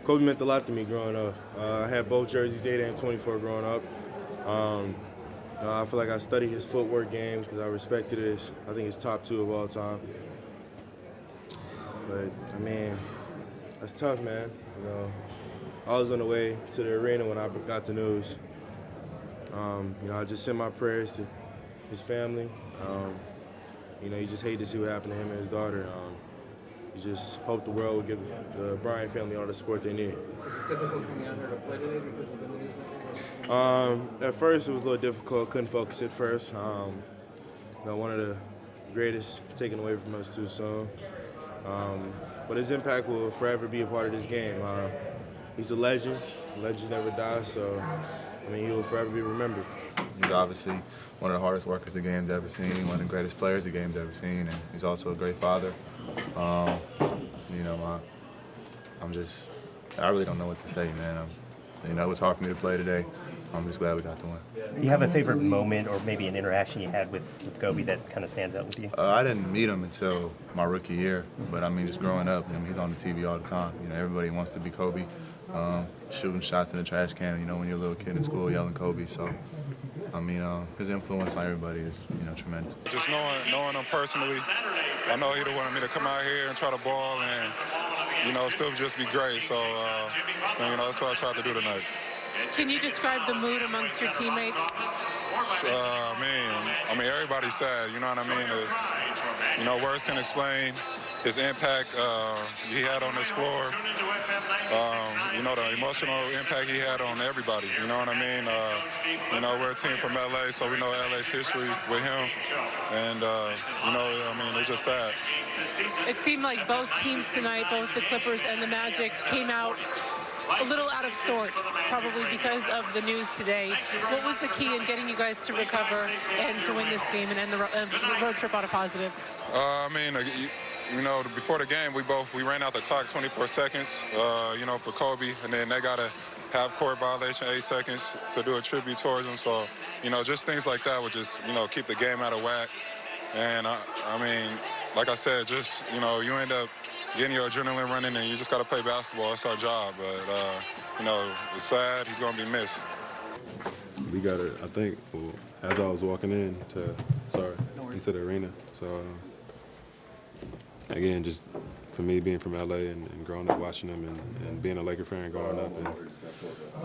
Kobe meant a lot to me growing up. I had both jerseys, 8 and 24, growing up. I feel like I studied his footwork game because I respected it. I think it's top 2 of all time. But, I mean, that's tough, man. I was on the way to the arena when I got the news. I just sent my prayers to his family. You just hate to see what happened to him and his daughter. You just hope the world would give the Bryant family all the support they need. Was it difficult coming out here to play today because of the news? At first, it was a little difficult. Couldn't focus at first. One of the greatest taken away from us too soon. But his impact will forever be a part of this game. He's a legend. Legends never die, so he will forever be remembered. He's obviously one of the hardest workers the game's ever seen, one of the greatest players the game's ever seen, and he's also a great father. I really don't know what to say, man. It was hard for me to play today. I'm just glad we got the win. Do you have a favorite moment or maybe an interaction you had with Kobe that kind of stands out with you? I didn't meet him until my rookie year, but just growing up, he's on the TV all the time. Everybody wants to be Kobe, shooting shots in the trash can, when you're a little kid in school yelling Kobe. So, his influence on everybody is, tremendous. Just knowing him personally, I know he'd have wanted me to come out here and try to ball and, still just be great. So, that's what I tried to do tonight. Can you describe the mood amongst your teammates? Everybody's sad, you know what I mean? Words can explain his impact he had on this floor. The emotional impact he had on everybody, you know what I mean? We're a team from LA, so we know LA's history with him. And, it's just sad. It seemed like both teams tonight, both the Clippers and the Magic, came out a little out of sorts, probably because of the news today. What was the key in getting you guys to recover and to win this game and end the road trip on a positive? Before the game, we ran out the clock 24 seconds, for Kobe, and then they got a half-court violation, 8 seconds to do a tribute towards him. So, just things like that would just, keep the game out of whack. And, like I said, you end up getting your adrenaline running, and you just got to play basketball. It's our job. But, it's sad. He's going to be missed. We got it, I think, as I was walking into the arena. So, again, just for me being from LA and growing up watching him and being a Laker fan growing up,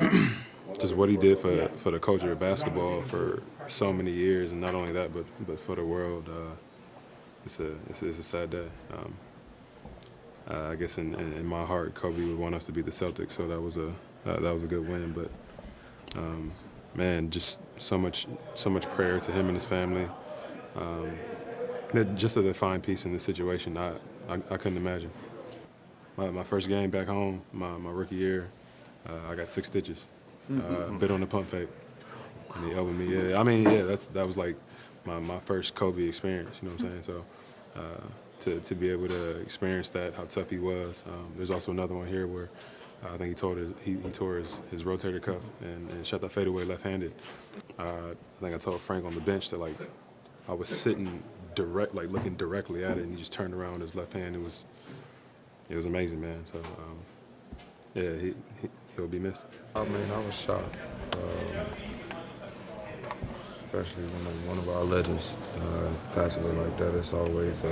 and just what he did for the culture of basketball for so many years, and not only that, but for the world, it's a sad day. I guess in my heart, Kobe would want us to beat the Celtics, so that was a good win. But man, just so much prayer to him and his family. Just to find peace in this situation, I couldn't imagine. My first game back home, my rookie year, I got 6 stitches, bit on the pump fake, and he elbowed me. That was like my first Kobe experience. You know what I'm saying? So to be able to experience that, how tough he was. There's also another one here where I think he tore his rotator cuff and shot that fadeaway left-handed. I think I told Frank on the bench that I was sitting looking directly at it, and he just turned around with his left hand. It was amazing, man. So he'll be missed. I was shocked, especially when one of our legends passes away like that. It's always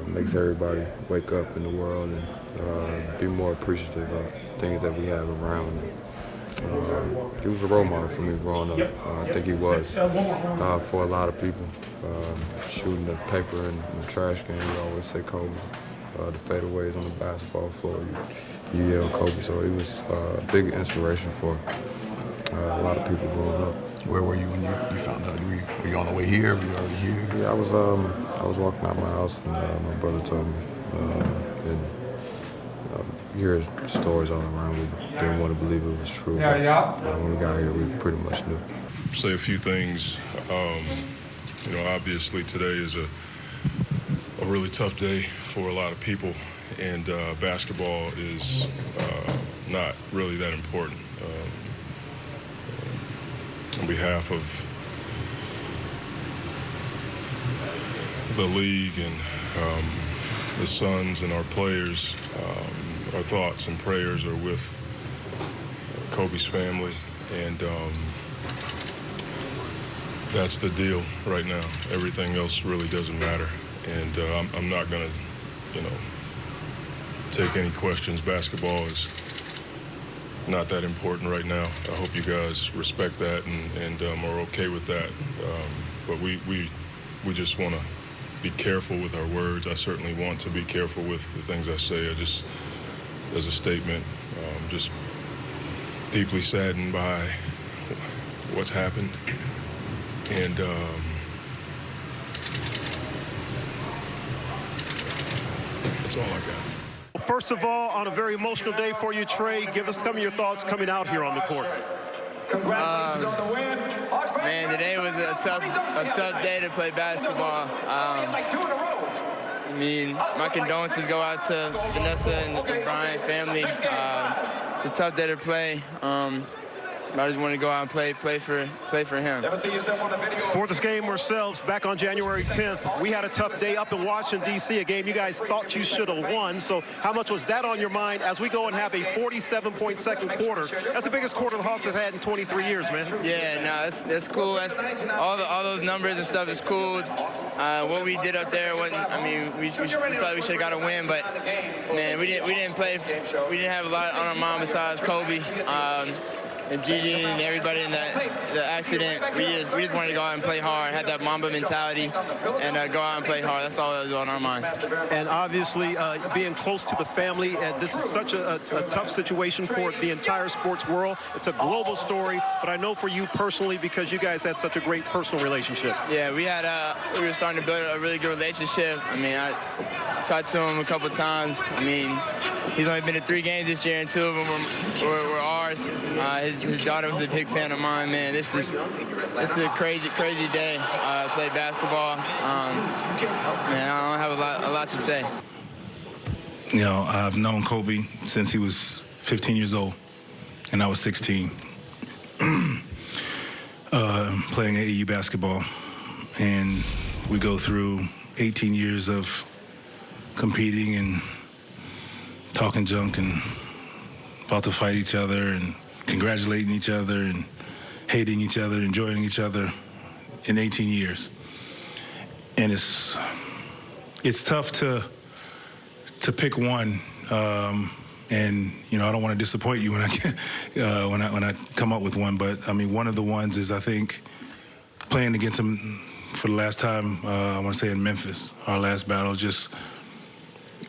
makes everybody wake up in the world and be more appreciative of things that we have around. He was a role model for me growing up. I think he was for a lot of people. Shooting the paper in the trash can, you always say Kobe. The fadeaways on the basketball floor, you yell Kobe. So he was a big inspiration for a lot of people growing up. Where were you when you found out? Were you on the way here? Were you already here? Yeah, I was walking out my house, and my brother told me. You hear stories all around. We didn't want to believe it was true. But, when we got here, we pretty much knew. Say a few things. Obviously today is a really tough day for a lot of people, and basketball is not really that important. On behalf of the league and the Suns and our players, our thoughts and prayers are with Kobe's family, and that's the deal right now. Everything else really doesn't matter, and I'm not going to, take any questions. Basketball is not that important right now. I hope you guys respect that and are okay with that. But we just want to be careful with our words. I certainly want to be careful with the things I say. I just, as a statement, just deeply saddened by what's happened. And that's all I got. First of all, on a very emotional day for you, Trey, give us some of your thoughts coming out here on the court. Congratulations on the win. Man, today was a tough day to play basketball. I mean, my condolences go out to Vanessa and the Bryant family. It's a tough day to play. I just want to go out and play for him. For this game ourselves, back on January 10th, we had a tough day up in Washington, D.C., a game you guys thought you should have won. So how much was that on your mind as we go and have a 47-point second quarter? That's the biggest quarter the Hawks have had in 23 years, man. Yeah, no, that's cool. That's all those numbers and stuff is cool. What we did up there wasn't. I mean, we felt like we should have got a win, but man, we didn't play. We didn't have a lot on our mind besides Kobe. And Gigi and everybody in the accident, we just wanted to go out and play hard, had that Mamba mentality, and go out and play hard. That's all that was on our mind. And obviously, being close to the family, and this is such a tough situation for the entire sports world. It's a global story, but I know for you personally, because you guys had such a great personal relationship. Yeah, we were starting to build a really good relationship. I mean, I talked to him a couple times. I mean, he's only been to 3 games this year, and 2 of them were ours. His daughter was a big fan of mine, man. This is a crazy day. Play basketball. Man, I don't have a lot to say. You know, I've known Kobe since he was 15 years old, and I was 16. Playing AAU basketball, and we go through 18 years of competing and talking junk and about to fight each other and congratulating each other and hating each other, enjoying each other in 18 years. And it's tough to pick one. And you know, I don't want to disappoint you when I come up with one, but I mean, one of the ones is, I think, playing against him for the last time, I want to say in Memphis, our last battle. Just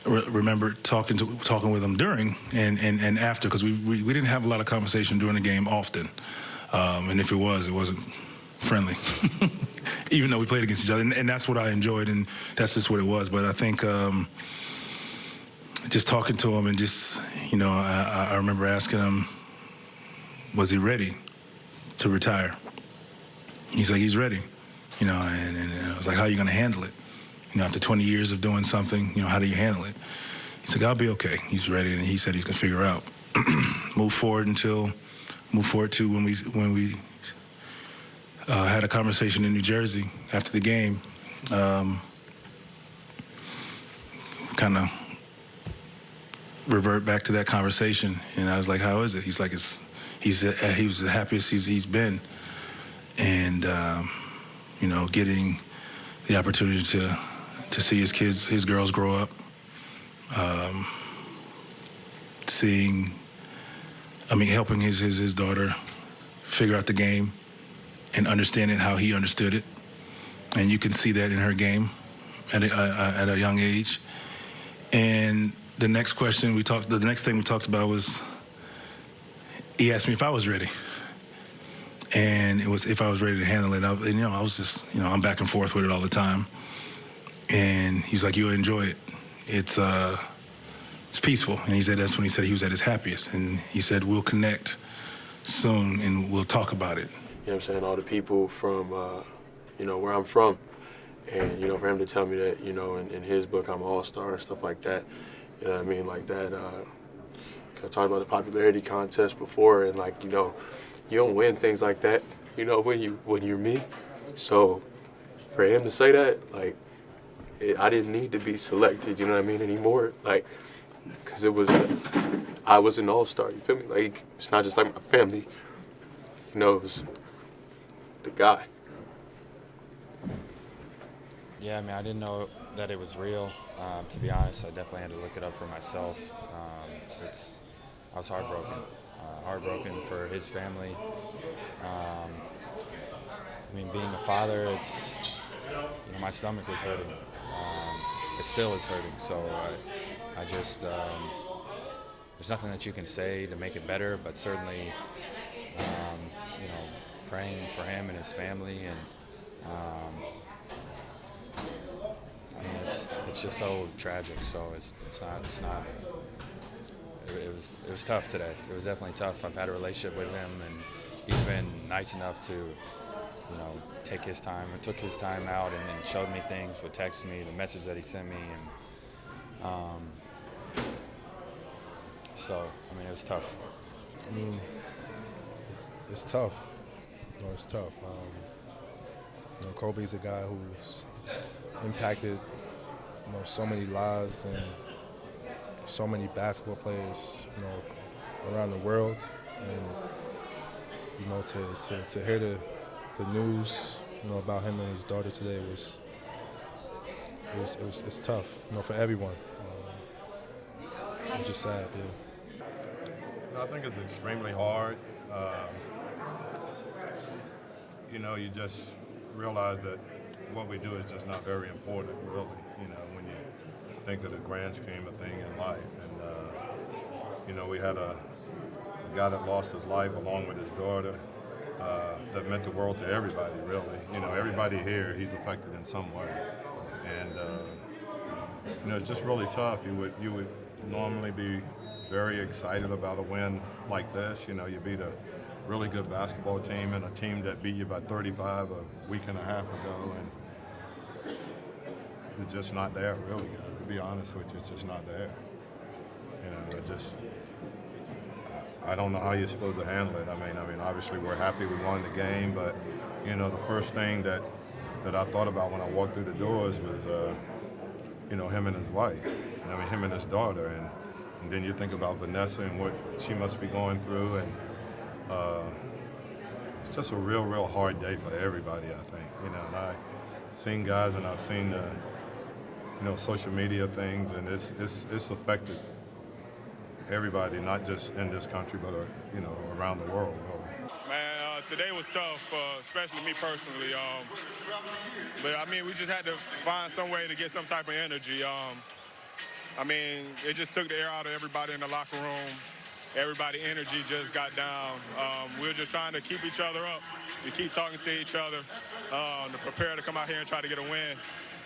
remember talking with him during and after, because we didn't have a lot of conversation during the game often, and if it wasn't friendly, even though we played against each other, and that's what I enjoyed, and that's just what it was. But I think just talking to him, and just, you know, I remember asking him, was he ready to retire? He's like, he's ready, you know, and I was like, how are you going to handle it? You know, after 20 years of doing something, you know, how do you handle it? He's like, I'll be okay. He's ready, and he said he's going to figure out. Move forward to when we had a conversation in New Jersey after the game. Kind of revert back to that conversation, and I was like, how is it? He's like, he was the happiest he's been, and you know, getting the opportunity to see his girls grow up, helping his daughter figure out the game and understanding how he understood it, and you can see that in her game at a young age. And the next thing we talked about was, he asked me if I was ready, and it was if I was ready to handle it. And you know, I was just, you know, I'm back and forth with it all the time. And he's like, you'll enjoy it. It's peaceful. And he said that's when he said he was at his happiest. And he said, we'll connect soon and we'll talk about it. You know what I'm saying? All the people from, you know, where I'm from. And, you know, for him to tell me that, you know, in his book, I'm an all-star and stuff like that. You know what I mean? Like that, I talked about the popularity contest before, and like, you know, you don't win things like that, you know, when you're me. So for him to say that, like, I didn't need to be selected, you know what I mean, anymore. Like, because I was an all-star. You feel me? Like, it's not just like my family. You know, it was the guy. Yeah, I mean, I didn't know that it was real. To be honest, I definitely had to look it up for myself. I was heartbroken for his family. I mean, being a father, my stomach was hurting. It still is hurting. So I just, there's nothing that you can say to make it better, but certainly, praying for him and his family, and I mean, it's just so tragic. So it's not. It was tough today. It was definitely tough. I've had a relationship with him, and he's been nice enough to, take his time. It took his time out and then showed me things, would text me, the message that he sent me, and so I mean, it was tough. I mean, it's tough. It's tough. Kobe's a guy who's impacted, so many lives and so many basketball players, around the world. And to hear the news, about him and his daughter today it's tough, for everyone. It's just sad, yeah. I think it's extremely hard. You just realize that what we do is just not very important, really, when you think of the grand scheme of thing in life. And, we had a guy that lost his life along with his daughter that meant the world to everybody, really. Everybody here, he's affected in some way. And, it's just really tough. You would normally be very excited about a win like this. You beat a really good basketball team and a team that beat you by 35 a week and a half ago, and it's just not there, really, guys. To be honest with you, it's just not there. I don't know how you're supposed to handle it. I mean, obviously we're happy we won the game, but the first thing that I thought about when I walked through the doors was him and his wife. Him and his daughter, and then you think about Vanessa and what she must be going through, and it's just a real hard day for everybody, I think. And I've seen guys, and I've seen social media things, and it's affected everybody, not just in this country, but around the world. Man, today was tough, especially me personally. But I mean, we just had to find some way to get some type of energy. It just took the air out of everybody in the locker room. Everybody's energy just got down. We were just trying to keep each other up. We keep talking to each other to prepare to come out here and try to get a win.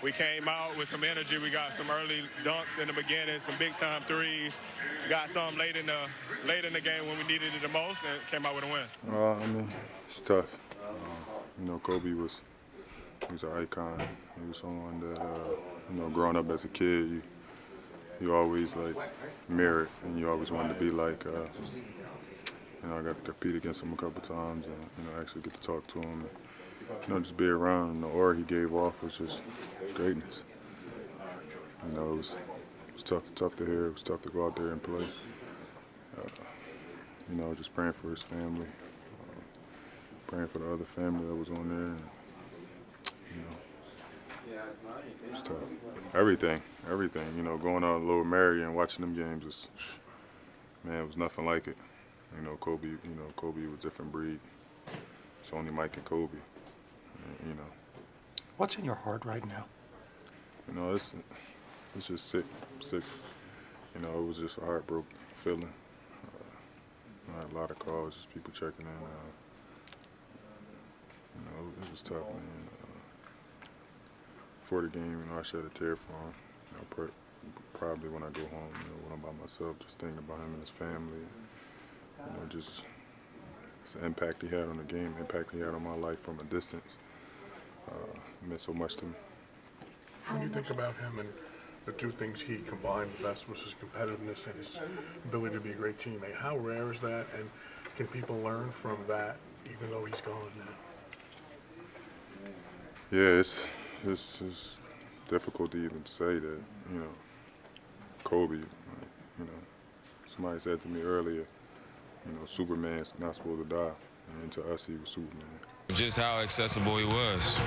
We came out with some energy. We got some early dunks in the beginning, some big-time threes. Got some late in the game when we needed it the most, and came out with a win. It's tough. Kobe was an icon. He was someone that, growing up as a kid, you always mirrored, and you always wanted to be like. I got to compete against him a couple times, and actually get to talk to him. And, just be around him. The aura he gave off was just greatness. It was tough to hear. It was tough to go out there and play. Just praying for his family, praying for the other family that was on there. And, it's tough. Everything. Going out to Lower Marion and watching them games it was nothing like it. Kobe was a different breed. It's only Mike and Kobe. What's in your heart right now? It's just sick. It was just a heartbroken feeling. I had a lot of calls, just people checking in. It was tough, man. Before the game, I shed a tear for him. Probably when I go home, when I'm by myself, just thinking about him and his family. Just it's the impact he had on the game, impact he had on my life from a distance. It meant so much to me. When you think about him and the two things he combined the best was his competitiveness and his ability to be a great teammate, how rare is that, and can people learn from that even though he's gone now? Yeah, it's difficult to even say that, Kobe, You know, somebody said to me earlier, you know, Superman's not supposed to die, and to us, he was Superman. Just how accessible he was.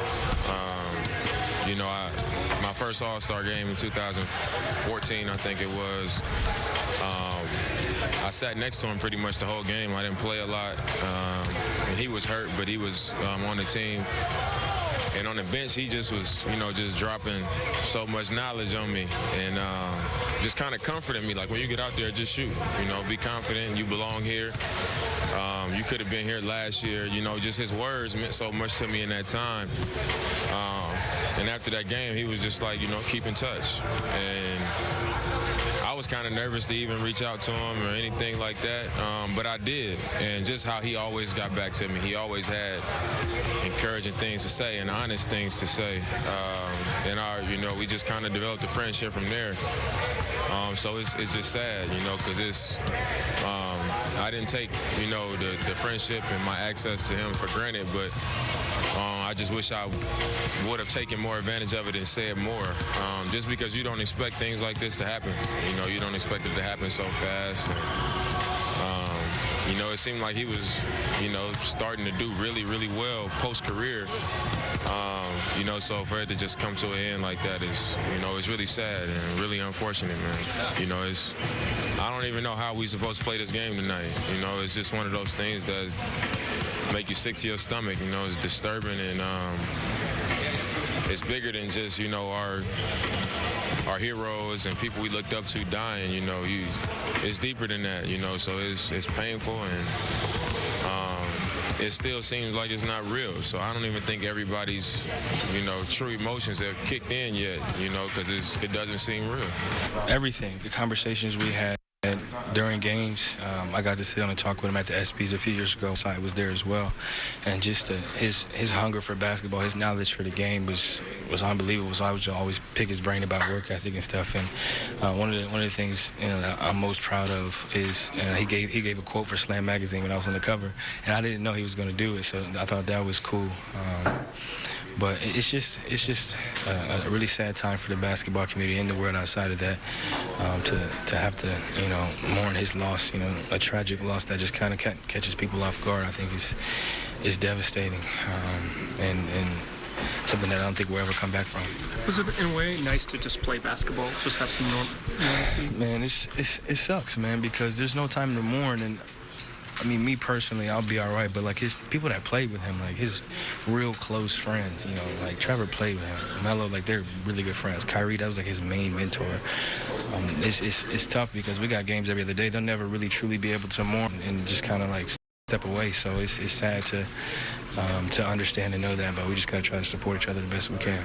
You know, my first All-Star game in 2014, I think it was. I sat next to him pretty much the whole game. I didn't play a lot, and he was hurt, but he was on the team. And on the bench, he just was, you know, just dropping so much knowledge on me and just kind of comforting me. Like, when you get out there, just shoot. You know, be confident. You belong here. You could have been here last year. You know, just his words meant so much to me in that time. And after that game, he was just like, you know, keep in touch. And I was kind of nervous to even reach out to him or anything like that, but I did. And just how he always got back to me. He always had encouraging things to say and honest things to say. And you know, we just kind of developed a friendship from there. So it's just sad, you know, because I didn't take, you know, the friendship and my access to him for granted, but I just wish I would have taken more advantage of it and said more. Just because you don't expect things like this to happen. You know, you don't expect it to happen so fast. And, you know, it seemed like he was, you know, starting to do really, really well post-career. You know, so for it to just come to an end like that is, you know, it's really sad and really unfortunate, man. You know, I don't even know how we supposed to play this game tonight. You know, it's just one of those things that make you sick to your stomach. You know, it's disturbing, and it's bigger than just, you know, our heroes and people we looked up to dying. You know, it's deeper than that. You know, so it's painful, and it still seems like it's not real. So I don't even think everybody's, you know, true emotions have kicked in yet. You know, because it doesn't seem real. Everything, the conversations we had during games, I got to sit down and talk with him at the ESPYs a few years ago. So I was there as well, and just his hunger for basketball, his knowledge for the game was unbelievable. So I would always pick his brain about work ethic and stuff. And one of the things, you know, that I'm most proud of is he gave a quote for Slam magazine when I was on the cover, and I didn't know he was going to do it. So I thought that was cool. But it's just a really sad time for the basketball community and the world outside of that, to have to, you know, mourn his loss. You know, a tragic loss that just kind of catches people off guard. I think is devastating, and something that I don't think we'll ever come back from. Was it in a way nice to just play basketball, just have some normalcy? Man, it sucks, man, because there's no time to mourn. And I mean, me personally, I'll be all right, but like his people that played with him, like his real close friends, you know, like Trevor played with him, Melo, like they're really good friends. Kyrie, that was like his main mentor. It's tough because we got games every other day. They'll never really truly be able to mourn and just kind of like step away. So it's sad to understand and know that, but we just gotta try to support each other the best we can.